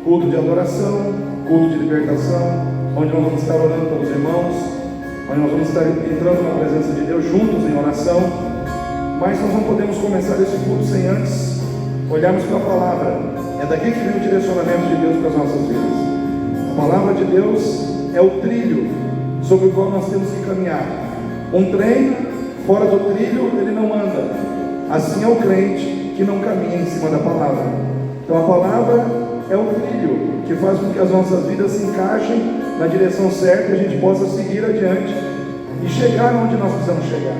culto de adoração, culto de libertação, onde nós vamos estar orando pelos irmãos, onde nós vamos estar entrando na presença de Deus juntos em oração. Mas nós não podemos começar esse culto sem antes olharmos para a palavra. É daqui que vem o direcionamento de Deus para as nossas vidas. A palavra de Deus é o trilho sobre o qual nós temos que caminhar. Um trem fora do trilho, ele não anda. Assim é o crente que não caminha em cima da palavra. Então a palavra é o trilho que faz com que as nossas vidas se encaixem na direção certa e a gente possa seguir adiante e chegar onde nós precisamos chegar.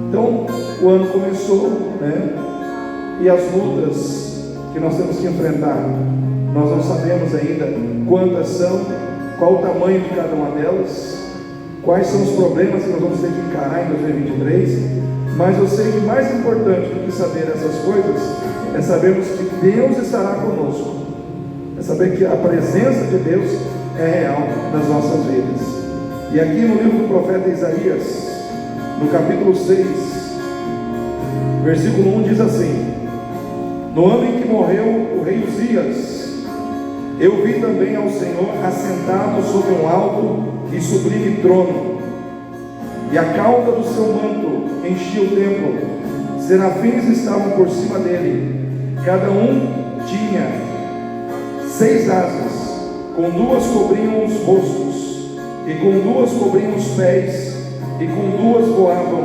Então o ano começou, né? E as lutas que nós temos que enfrentar, nós não sabemos ainda quantas são, qual o tamanho de cada uma delas, quais são os problemas que nós vamos ter que encarar em 2023, mas eu sei que mais importante do que saber essas coisas é sabermos que Deus estará conosco, é saber que a presença de Deus é real nas nossas vidas. E aqui no livro do profeta Isaías, no capítulo 6, versículo 1 diz assim: no ano em que morreu o rei Uzias, eu vi também ao Senhor assentado sobre um alto e sublime trono, e a cauda do seu manto enchia o templo. Serafins estavam por cima dele, cada um tinha 6 asas, com 2 cobriam os rostos, e com 2 cobriam os pés, e com 2 voavam,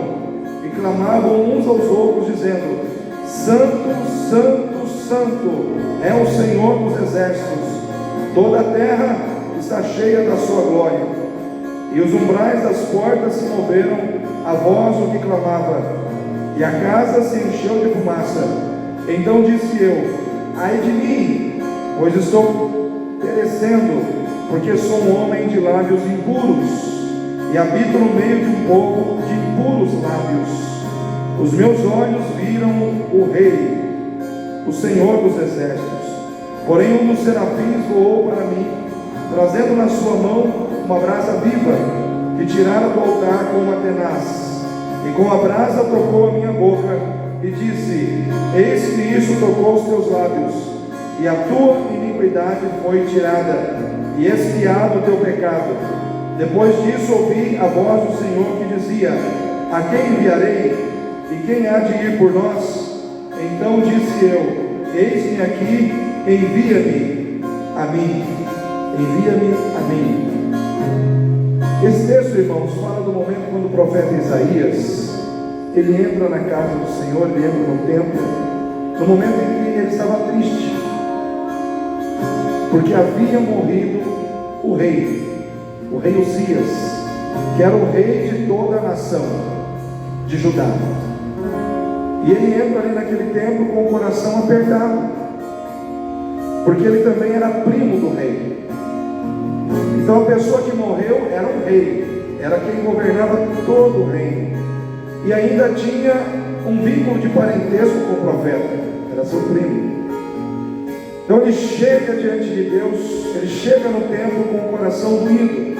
e clamavam uns aos outros, dizendo: Santo, Santo, Santo é o Senhor dos exércitos, toda a terra está cheia da sua glória. E os umbrais das portas se moveram à voz do que clamava, e a casa se encheu de fumaça. Então disse eu: ai de mim, pois estou perecendo, porque sou um homem de lábios impuros, e habito no meio de um povo de impuros lábios. Os meus olhos viram o Rei, o Senhor dos exércitos. Porém um dos serafins voou para mim, trazendo na sua mão uma brasa viva, que tirara do altar com uma tenaz, e com a brasa tocou a minha boca, e disse: eis que isso tocou os teus lábios, e a tua iniquidade foi tirada, e expiado o teu pecado. Depois disso ouvi a voz do Senhor que dizia: a quem enviarei? E quem há de ir por nós? Então disse eu: eis-me aqui, envia-me a mim. Envia-me a mim. Esse texto, irmãos, fala do momento quando o profeta Isaías, ele entra na casa do Senhor, ele entra no templo, no momento em que ele estava triste, porque havia morrido o rei Uzias, que era o rei de toda a nação de Judá. E ele entra ali naquele templo com o coração apertado, porque ele também era primo do rei. Então a pessoa que morreu era um rei, era quem governava todo o reino, e ainda tinha um vínculo de parentesco com o profeta, era seu primo. Então ele chega diante de Deus, ele chega no templo com o coração doído,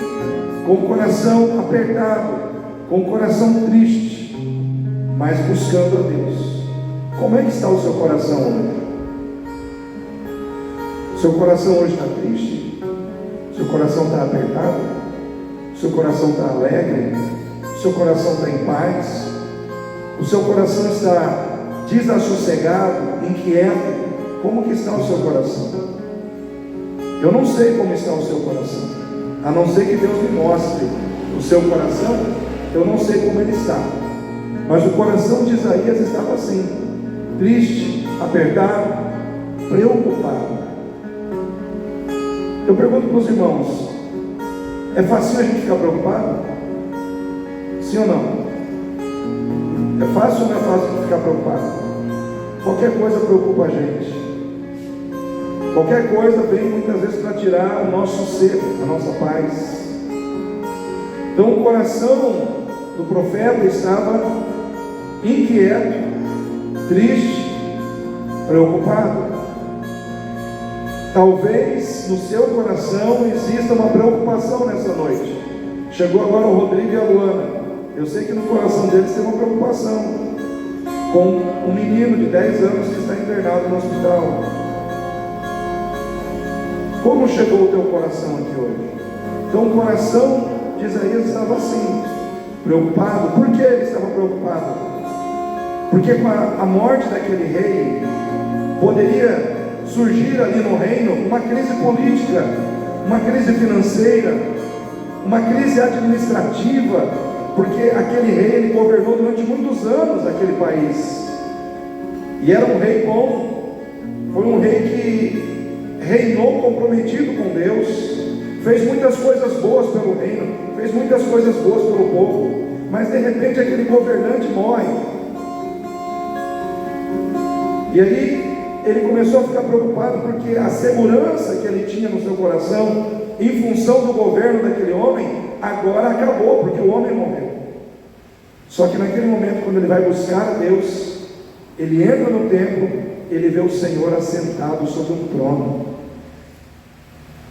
com o coração apertado, com o coração triste, mas buscando a Deus. Como é que está o seu coração hoje? O seu coração hoje está triste? O seu coração está apertado? O seu coração está alegre? O seu coração está em paz? O seu coração está desassossegado, inquieto? Como que está o seu coração? Eu não sei como está o seu coração, a não ser que Deus me mostre o seu coração. Eu não sei como ele está, mas o coração de Isaías estava assim, triste, apertado, preocupado. Eu pergunto para os irmãos: é fácil a gente ficar preocupado? Sim ou não? É fácil ou não é fácil ficar preocupado? Qualquer coisa preocupa a gente. Qualquer coisa vem muitas vezes para tirar o nosso sossego, a nossa paz. Então o coração do profeta estava inquieto, triste, preocupado. Talvez no seu coração exista uma preocupação nessa noite. Chegou agora o Rodrigo e a Luana. Eu sei que no coração deles tem uma preocupação com um menino de 10 anos que está internado no hospital. Como chegou o teu coração aqui hoje? Então o coração de Isaías estava assim, preocupado. Por que ele estava preocupado? Porque com a morte daquele rei, poderia surgir ali no reino uma crise política, uma crise financeira, uma crise administrativa, porque aquele rei, ele governou durante muitos anos aquele país, e era um rei bom, foi um rei que reinou comprometido com Deus, fez muitas coisas boas pelo reino, fez muitas coisas boas pelo povo, mas de repente aquele governante morre, e aí ele começou a ficar preocupado, porque a segurança que ele tinha no seu coração, em função do governo daquele homem, agora acabou, porque o homem morreu. Só que naquele momento, quando ele vai buscar a Deus, ele entra no templo, ele vê o Senhor assentado sobre um trono.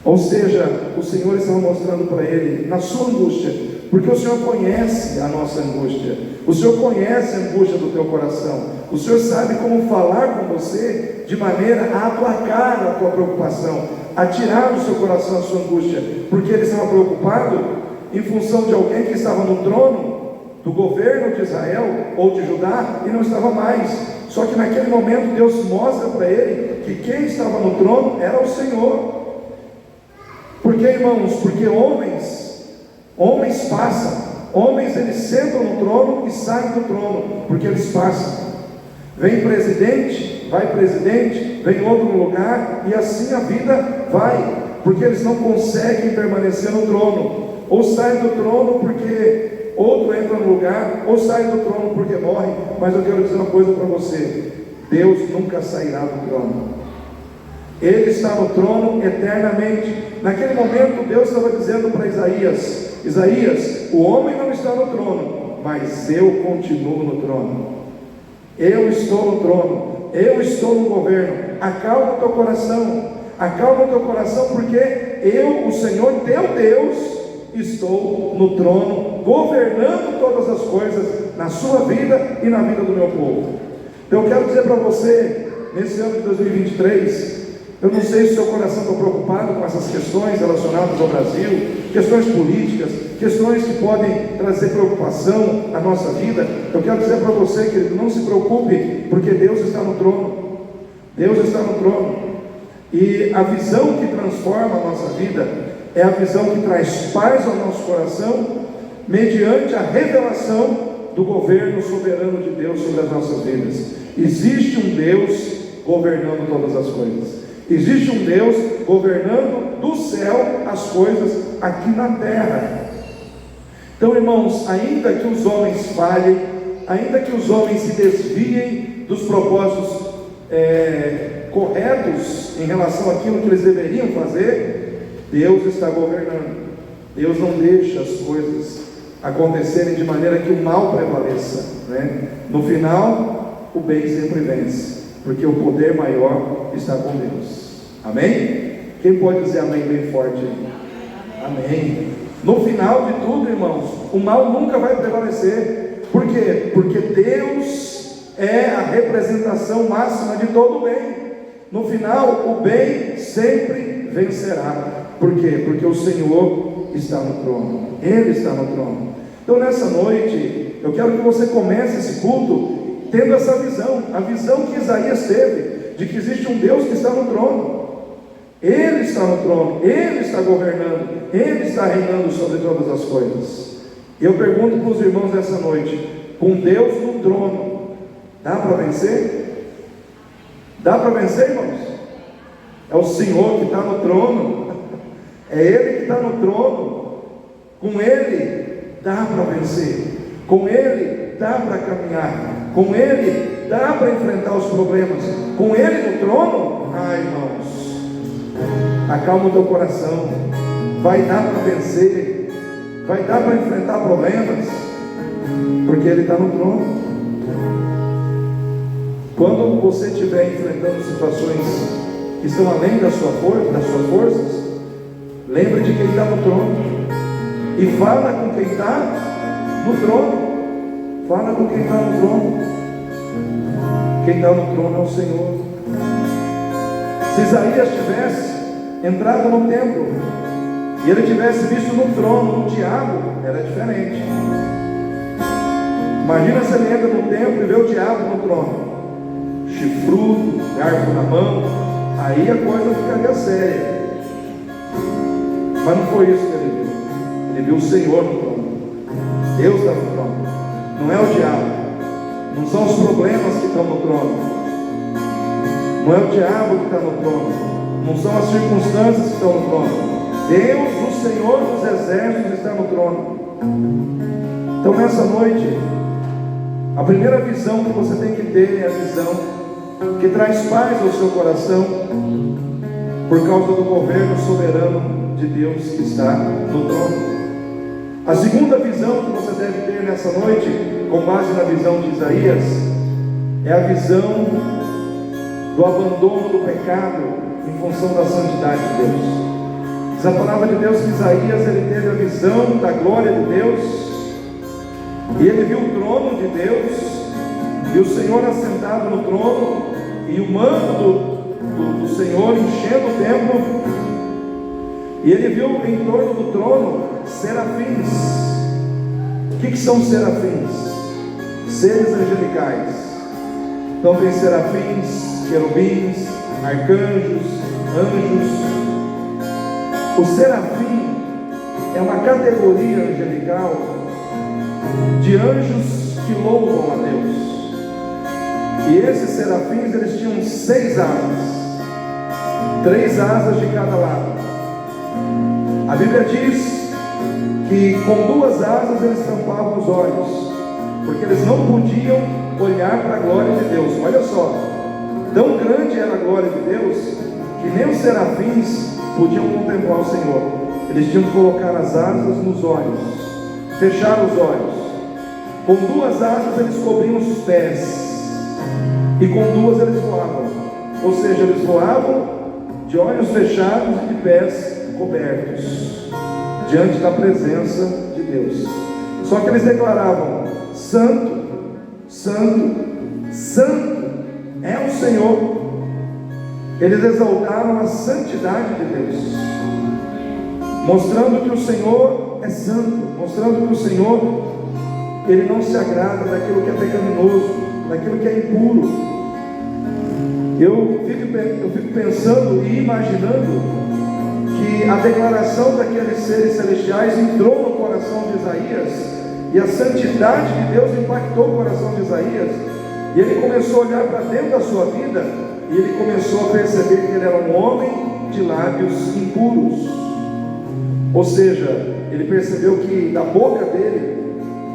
Ou seja, o Senhor estava mostrando para ele, na sua angústia, porque o Senhor conhece a nossa angústia, o Senhor conhece a angústia do teu coração, o Senhor sabe como falar com você de maneira a aplacar a tua preocupação, a tirar do seu coração a sua angústia, porque ele estava preocupado em função de alguém que estava no trono do governo de Israel ou de Judá e não estava mais. Só que naquele momento Deus mostra para ele que quem estava no trono era o Senhor. Por que, irmãos? Porque homens passam, homens eles sentam no trono e saem do trono, porque eles passam. Vem presidente, vai presidente, vem outro no lugar, e assim a vida vai, porque eles não conseguem permanecer no trono, ou saem do trono porque outro entra no lugar, ou sai do trono porque morre. Mas eu quero dizer uma coisa para você: Deus nunca sairá do trono, Ele está no trono eternamente. Naquele momento Deus estava dizendo para Isaías: Isaías, o homem não está no trono, mas eu continuo no trono, eu estou no trono, eu estou no governo. Acalma o teu coração, acalma o teu coração, porque eu, o Senhor teu Deus, estou no trono, governando todas as coisas na sua vida e na vida do meu povo. Então eu quero dizer para você, nesse ano de 2023, eu não sei se o seu coração está preocupado com essas questões relacionadas ao Brasil, questões políticas, questões que podem trazer preocupação à nossa vida. Eu quero dizer para você, querido, não se preocupe, porque Deus está no trono. Deus está no trono. E a visão que transforma a nossa vida é a visão que traz paz ao nosso coração, mediante a revelação do governo soberano de Deus sobre as nossas vidas. Existe um Deus governando todas as coisas. Existe um Deus governando do céu as coisas aqui na terra. Então, irmãos, ainda que os homens falhem, ainda que os homens se desviem dos propósitos corretos em relação àquilo que eles deveriam fazer, Deus está governando. Deus não deixa as coisas acontecerem de maneira que o mal prevaleça, né? No final, o bem sempre vence, porque o poder maior está com Deus. Amém? Quem pode dizer amém bem forte aí? Amém. No final de tudo, irmãos, o mal nunca vai prevalecer. Por quê? Porque Deus é a representação máxima de todo o bem. No final, o bem sempre vencerá. Por quê? Porque o Senhor está no trono. Ele está no trono. Então nessa noite, eu quero que você comece esse culto tendo essa visão, a visão que Isaías teve, de que existe um Deus que está no trono. Ele está no trono, Ele está governando, Ele está reinando sobre todas as coisas. E eu pergunto para os irmãos nessa noite: com Deus no trono, dá para vencer? Dá para vencer, irmãos? É o Senhor que está no trono, é Ele que está no trono. Com Ele dá para vencer, com Ele dá para caminhar, com Ele dá para enfrentar os problemas, com Ele no trono. Irmãos, acalma o teu coração, vai dar para vencer, vai dar para enfrentar problemas, porque Ele está no trono. Quando você estiver enfrentando situações que estão além das suas forças, lembre de que Ele está no trono, e fala com quem está no trono. Fala com quem está no trono. Quem está no trono é o Senhor. Se Isaías tivesse entrado no templo e ele tivesse visto no trono o diabo, era diferente. Imagina se ele entra no templo e vê o diabo no trono, chifrudo, garfo na mão, aí a coisa ficaria séria. Mas não foi isso que ele viu. Ele viu o Senhor no trono. Deus está no trono. Não é o diabo. Não são os problemas que estão no trono. Não é o diabo que está no trono. Não são as circunstâncias que estão no trono. Deus, o Senhor dos exércitos, está no trono. Então nessa noite, a primeira visão que você tem que ter é a visão que traz paz ao seu coração, por causa do governo soberano de Deus que está no trono. A segunda visão que você deve ter nessa noite, com base na visão de Isaías, é a visão do abandono do pecado em função da santidade de Deus. Diz a palavra de Deus que Isaías, ele teve a visão da glória de Deus, e ele viu o trono de Deus, e o Senhor assentado no trono, e o manto do Senhor enchendo o templo. E ele viu em torno do trono serafins. O que são serafins? Seres angelicais. Então tem serafins, querubins, arcanjos, anjos. O serafim é uma categoria angelical de anjos que louvam a Deus. E esses serafins, eles tinham 6 asas, 3 asas de cada lado. A Bíblia diz que com 2 asas eles tampavam os olhos, porque eles não podiam olhar para a glória de Deus. Olha só, tão grande era a glória de Deus, que nem os serafins podiam contemplar o Senhor. Eles tinham que colocar as asas nos olhos, fechar os olhos. Com 2 asas eles cobriam os pés, e com 2 eles voavam. Ou seja, eles voavam de olhos fechados e de pés cobertos, diante da presença de Deus. Só que eles declaravam: Santo, Santo, Santo é o Senhor. Eles exaltaram a santidade de Deus, mostrando que o Senhor é santo, mostrando que o Senhor, Ele não se agrada daquilo que é pecaminoso, daquilo que é impuro. Eu fico pensando e imaginando que a declaração daqueles seres celestiais entrou no coração de Isaías, e a santidade de Deus impactou o coração de Isaías, e ele começou a olhar para dentro da sua vida, e ele começou a perceber que ele era um homem de lábios impuros. Ou seja, ele percebeu que da boca dele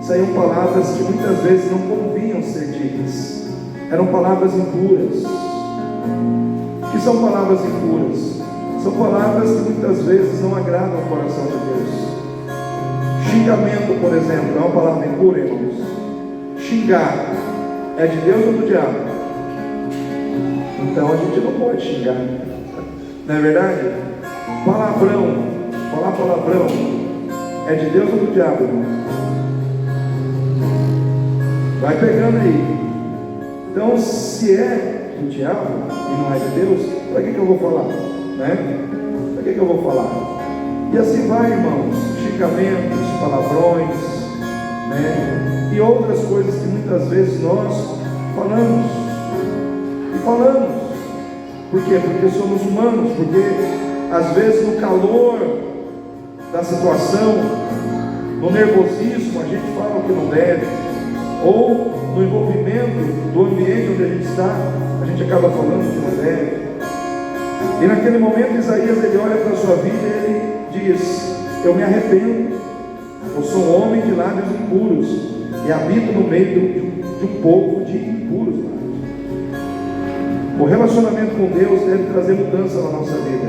saíam palavras que muitas vezes não convinham ser ditas, eram palavras impuras. O que são palavras impuras? São palavras que muitas vezes não agradam ao coração de Deus. Xingamento, por exemplo, é uma palavra impura, irmãos? Xingar é de Deus ou do diabo? Então a gente não pode xingar, não é verdade? Palavrão, falar palavrão é de Deus ou do diabo, irmãos? Vai pegando aí. Então, se é do diabo e não é de Deus, para que eu vou falar? Né? Para que eu vou falar? E assim vai, irmãos, xingamentos, palavrões, né? E outras coisas que muitas vezes nós falamos. E falamos. Por quê? Porque somos humanos, porque às vezes no calor da situação, no nervosismo, a gente fala o que não deve, ou no envolvimento do ambiente onde a gente está, a gente acaba falando o que não deve. E naquele momento Isaías, ele olha para a sua vida e ele diz: eu me arrependo, eu sou um homem de lábios impuros e habito no meio de um povo de impuros lábios. O relacionamento com Deus deve trazer mudança na nossa vida.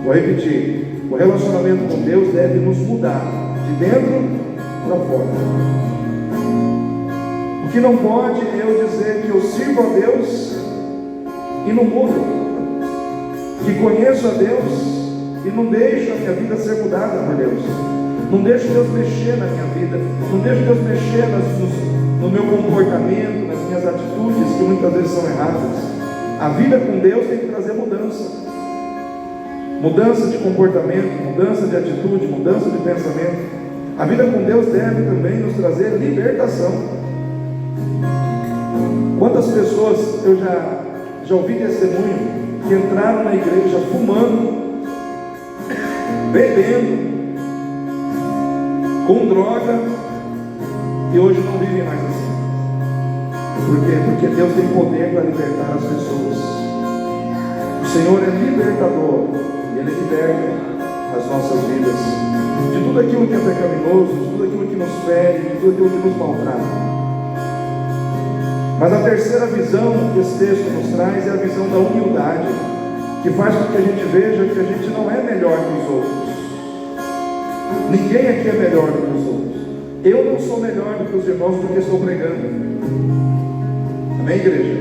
Vou repetir: o relacionamento com Deus deve nos mudar de dentro para fora. O que não pode é eu dizer que eu sirvo a Deus e não mudo, que conheço a Deus e não deixo a minha vida ser mudada por Deus, não deixo Deus mexer na minha vida, não deixo Deus mexer no meu comportamento, nas minhas atitudes que muitas vezes são erradas. A vida com Deus tem que trazer mudança. mudança de comportamento, mudança de atitude, mudança de pensamento. A vida com Deus deve também nos trazer libertação. Quantas pessoas eu já ouvi testemunho que entraram na igreja fumando, bebendo, com droga, e hoje não vivem mais assim. Por quê? Porque Deus tem poder para libertar as pessoas. O Senhor é libertador, e Ele liberta as nossas vidas de tudo aquilo que é pecaminoso, de tudo aquilo que nos fere, de tudo aquilo que nos maltrata. Mas a terceira visão que esse texto nos traz é a visão da humildade, que faz com que a gente veja que a gente não é melhor que os outros. Ninguém aqui é melhor do que os outros. Eu não sou melhor do que os irmãos porque estou pregando. Amém, igreja?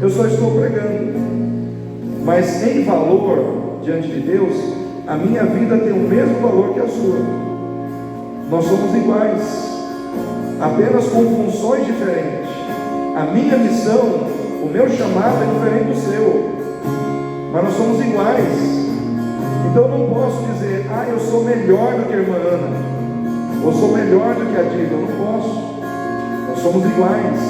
Eu só estou pregando. Mas em valor diante de Deus, a minha vida tem o mesmo valor que a sua. Nós somos iguais, apenas com funções diferentes. A minha missão, o meu chamado é diferente do seu, mas nós somos iguais. Então eu não posso dizer, eu sou melhor do que a irmã Ana, ou sou melhor do que a Diva. Eu não posso. Nós somos iguais.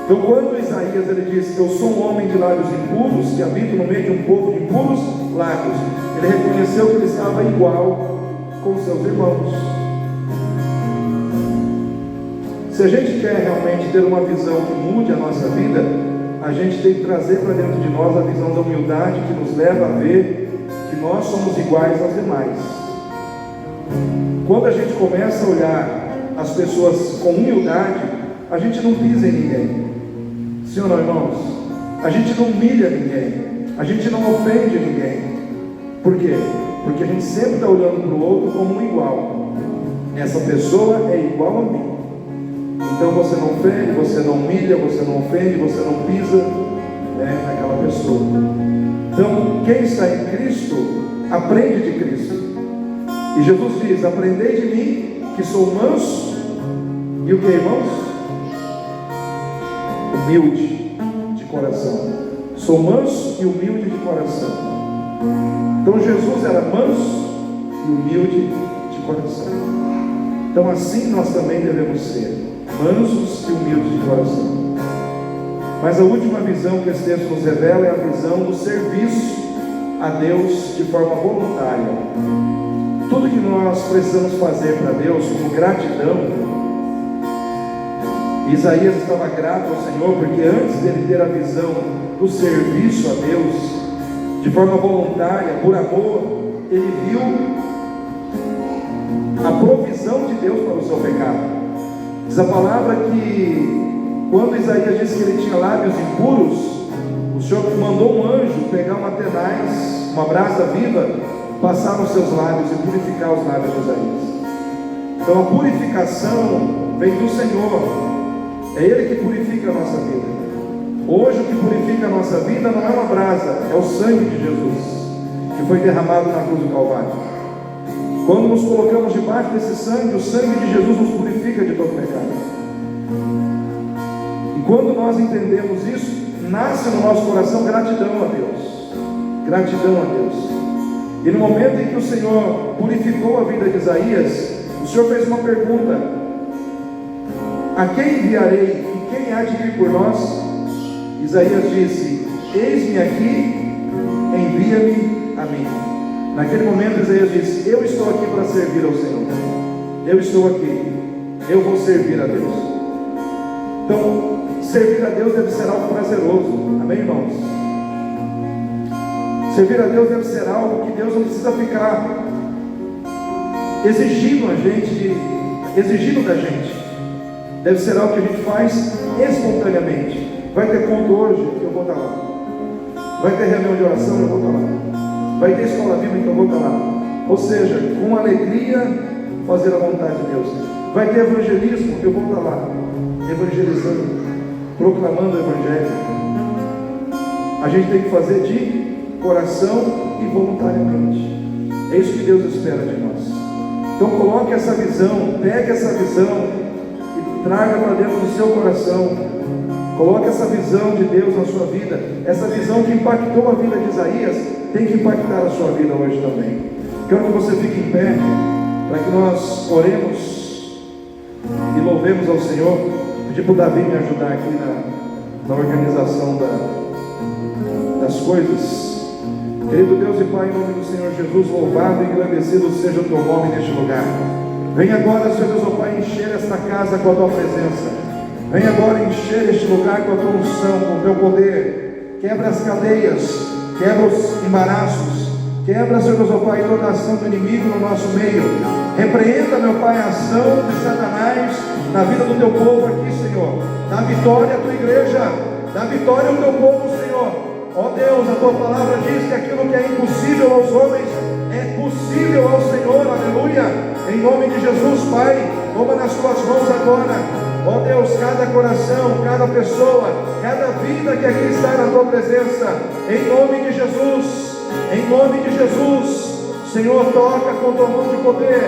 Então quando Isaías ele diz, eu sou um homem de lábios impuros, que habito no meio de um povo de impuros lábios, ele reconheceu que ele estava igual com seus irmãos. Se a gente quer realmente ter uma visão que mude a nossa vida, a gente tem que trazer para dentro de nós a visão da humildade, que nos leva a ver que nós somos iguais aos demais. Quando a gente começa a olhar as pessoas com humildade, a gente não pisa em ninguém. Sim ou não, irmãos? A gente não humilha ninguém, a gente não ofende ninguém. Por quê? Porque a gente sempre está olhando para o outro como um igual. Essa pessoa é igual a mim. Então você não ofende, você não humilha, você não ofende, você não pisa naquela pessoa. Então, quem está em Cristo, aprende de Cristo. E Jesus diz, aprendei de mim, que sou manso, e o que, irmãos? Humilde de coração. Sou manso e humilde de coração. Então Jesus era manso e humilde de coração. Então assim nós também devemos ser, mansos e humildes de coração. Mas a última visão que esse texto nos revela é a visão do serviço a Deus de forma voluntária. Tudo que nós precisamos fazer para Deus com gratidão. Isaías estava grato ao Senhor porque antes dele ter a visão do serviço a Deus de forma voluntária, por amor, ele viu a provisão de Deus para o seu pecado. Diz a palavra que quando Isaías disse que ele tinha lábios impuros, o Senhor mandou um anjo pegar uma tenaz, uma brasa viva, passar nos seus lábios e purificar os lábios de Isaías. Então a purificação vem do Senhor. É Ele que purifica a nossa vida. Hoje o que purifica a nossa vida não é uma brasa, é o sangue de Jesus, que foi derramado na cruz do Calvário. Quando nos colocamos debaixo desse sangue, o sangue de Jesus nos purifica de todo pecado. E quando nós entendemos isso, nasce no nosso coração gratidão a Deus. Gratidão a Deus. E no momento em que o Senhor purificou a vida de Isaías, o Senhor fez uma pergunta: a quem enviarei e quem há de vir por nós? Isaías disse: eis-me aqui, envia-me a mim. Naquele momento Isaías disse: eu estou aqui para servir ao Senhor. Eu estou aqui, eu vou servir a Deus. Então, servir a Deus deve ser algo prazeroso. Amém, irmãos? Servir a Deus deve ser algo que Deus não precisa ficar exigindo da gente. Deve ser algo que a gente faz espontaneamente. Vai ter culto hoje, eu vou estar lá. Vai ter reunião de oração, eu vou estar lá. Vai ter escola bíblica, eu vou estar lá. Ou seja, com alegria fazer a vontade de Deus. Vai ter evangelismo, eu vou estar lá. Evangelizando, proclamando o Evangelho. A gente tem que fazer de coração e voluntariamente. É isso que Deus espera de nós. Então coloque essa visão, pegue essa visão e traga para dentro do seu coração. Coloque essa visão de Deus na sua vida, essa visão que impactou a vida de Isaías, tem que impactar a sua vida hoje também. Quero que você fique em pé, para que nós oremos e louvemos ao Senhor. Pedir para o Davi me ajudar aqui na organização das coisas. Querido Deus e Pai, em nome do Senhor Jesus, louvado e engrandecido seja o teu nome neste lugar. Vem agora, Senhor Deus, ó Pai, encher esta casa com a tua presença. Vem agora encher este lugar com a tua unção, com o teu poder. Quebra as cadeias, quebra os embaraços, quebra, Senhor Deus, ó Pai, toda a ação do inimigo no nosso meio. Repreenda, meu Pai, a ação de Satanás na vida do teu povo aqui, Senhor. Dá vitória à tua igreja, dá vitória ao teu povo, Senhor. Ó Deus, a tua palavra diz que aquilo que é impossível aos homens é possível ao Senhor, aleluia. Em nome de Jesus, Pai, toma nas tuas mãos agora, ó Deus, cada coração, cada pessoa, cada vida que aqui está na tua presença, em nome de Jesus, em nome de Jesus. Senhor, toca com tua mão de poder,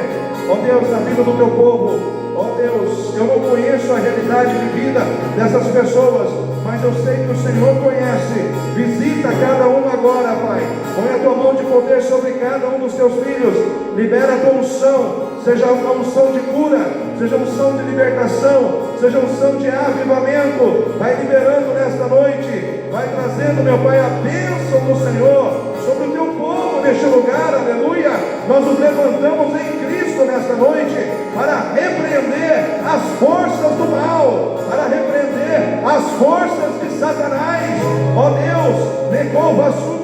ó Deus, na vida do teu povo. Ó Deus, eu não conheço a realidade de vida dessas pessoas, mas eu sei que o Senhor conhece. Visita cada um agora, Pai. Põe a tua mão de poder sobre cada um dos teus filhos. Libera a tua unção, seja uma unção de cura, seja unção de libertação, seja unção de avivamento. Vai liberando nesta noite, vai trazendo, meu Pai, a bênção do Senhor sobre o teu povo neste lugar, aleluia. Nós nos levantamos em Cristo nesta noite para repreender as forças do mal, para repreender as forças de Satanás. Ó Deus, negou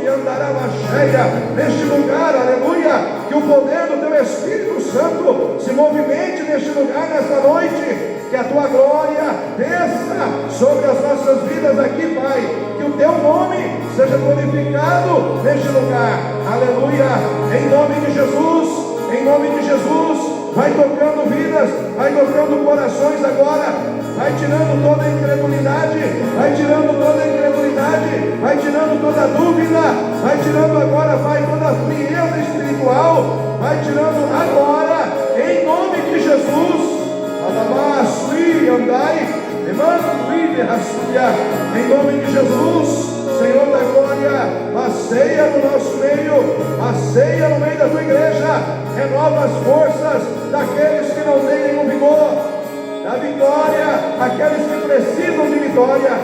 e andará cheia neste lugar, aleluia. Que o poder do teu Espírito Santo se movimente neste lugar nesta noite. Que a tua glória desça sobre as nossas vidas aqui, Pai. Que o teu nome seja glorificado neste lugar, aleluia. Em nome de Jesus, em nome de Jesus. Vai tocando vidas, vai tocando corações agora. Vai tirando toda a incredulidade, vai tirando toda a incredulidade, vai tirando toda a dúvida, vai tirando agora, vai toda a frieza espiritual, vai tirando agora, em nome de Jesus. Andai, em nome de Jesus, Senhor da glória, passeia no nosso meio, passeia no meio da tua igreja, renova as forças daqueles que não têm nenhum vigor, dá vitória àqueles que precisam de vitória,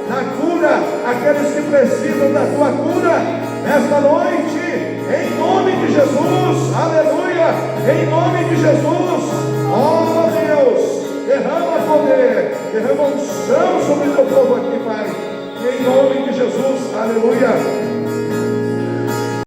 dá cura àqueles que precisam da tua cura, esta noite, em nome de Jesus, aleluia, em nome de Jesus, ó Deus, derrama poder, derrama unção sobre o teu povo aqui, Pai, em nome de Jesus, aleluia.